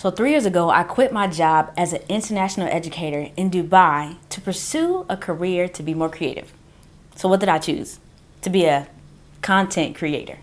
So 3 years ago, I quit my job as an international educator in Dubai to pursue a career to be more creative. So what did I choose? To be a content creator.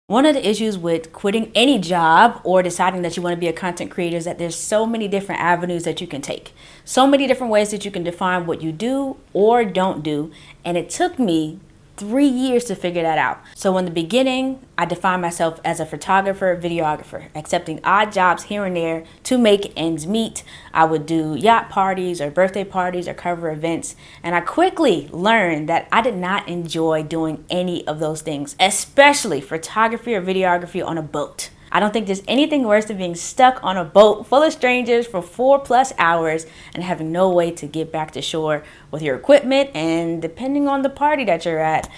One of the issues with quitting any job or deciding that you want to be a content creator is that there's so many different avenues that you can take. So many different ways that you can define what you do or don't do. And it took me 3 years to figure that out. So in the beginning, I defined myself as a photographer, videographer, accepting odd jobs here and there to make ends meet. I would do yacht parties or birthday parties or cover events. And I quickly learned that I did not enjoy doing any of those things, especially photography or videography on a boat. I don't think there's anything worse than being stuck on a boat full of strangers for 4+ hours and having no way to get back to shore with your equipment. And depending on the party that you're at,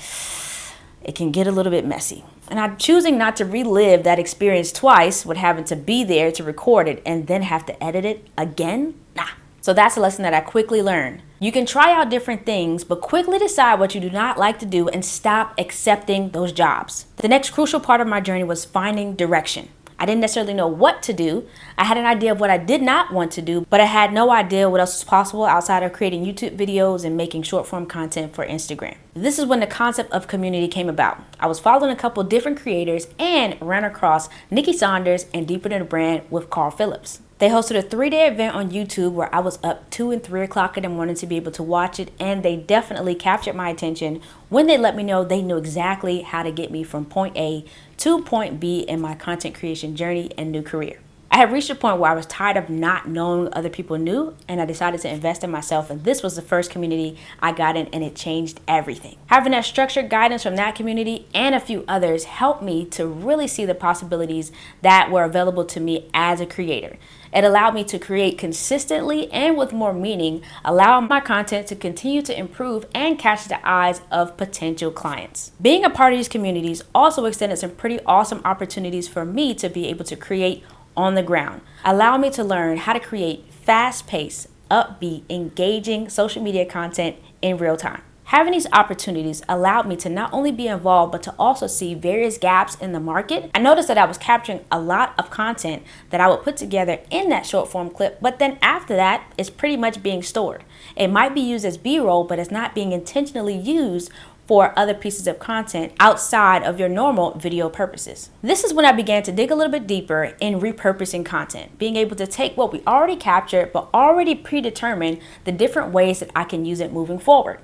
it can get a little bit messy. And I'm choosing not to relive that experience twice with having to be there to record it and then have to edit it again. Nah. So that's a lesson that I quickly learned. You can try out different things, but quickly decide what you do not like to do and stop accepting those jobs. The next crucial part of my journey was finding direction. I didn't necessarily know what to do. I had an idea of what I did not want to do, but I had no idea what else was possible outside of creating YouTube videos and making short form content for Instagram. This is when the concept of community came about. I was following a couple different creators and ran across Nikki Saunders and Deeper Than a Brand with Carl Phillips. They hosted a 3-day event on YouTube where I was up 2 and 3 o'clock in the morning to be able to watch it, and they definitely captured my attention when they let me know they knew exactly how to get me from point A to point B in my content creation journey and new career. I had reached a point where I was tired of not knowing what other people knew, and I decided to invest in myself, and this was the first community I got in, and it changed everything. Having that structured guidance from that community and a few others helped me to really see the possibilities that were available to me as a creator. It allowed me to create consistently and with more meaning, allowing my content to continue to improve and catch the eyes of potential clients. Being a part of these communities also extended some pretty awesome opportunities for me to be able to create on the ground, allow me to learn how to create fast-paced, upbeat, engaging social media content in real time. Having these opportunities allowed me to not only be involved, but to also see various gaps in the market. I noticed that I was capturing a lot of content that I would put together in that short form clip, but then after that, it's pretty much being stored. It might be used as B-roll, but it's not being intentionally used for other pieces of content outside of your normal video purposes. This is when I began to dig a little bit deeper in repurposing content, being able to take what we already captured, but already predetermine the different ways that I can use it moving forward.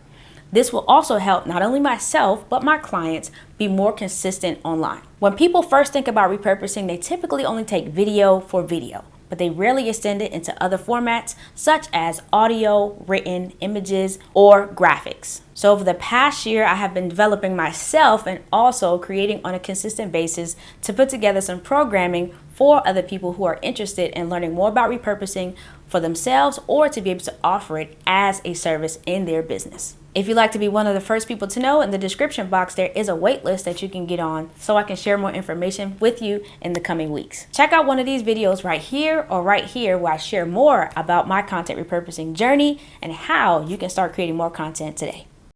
This will also help not only myself, but my clients be more consistent online. When people first think about repurposing, they typically only take video for video, but they rarely extend it into other formats such as audio, written, images, or graphics. So over the past year, I have been developing myself and also creating on a consistent basis to put together some programming for other people who are interested in learning more about repurposing for themselves or to be able to offer it as a service in their business. If you'd like to be one of the first people to know, in the description box there is a wait list that you can get on so I can share more information with you in the coming weeks. Check out one of these videos right here or right here where I share more about my content repurposing journey and how you can start creating more content today.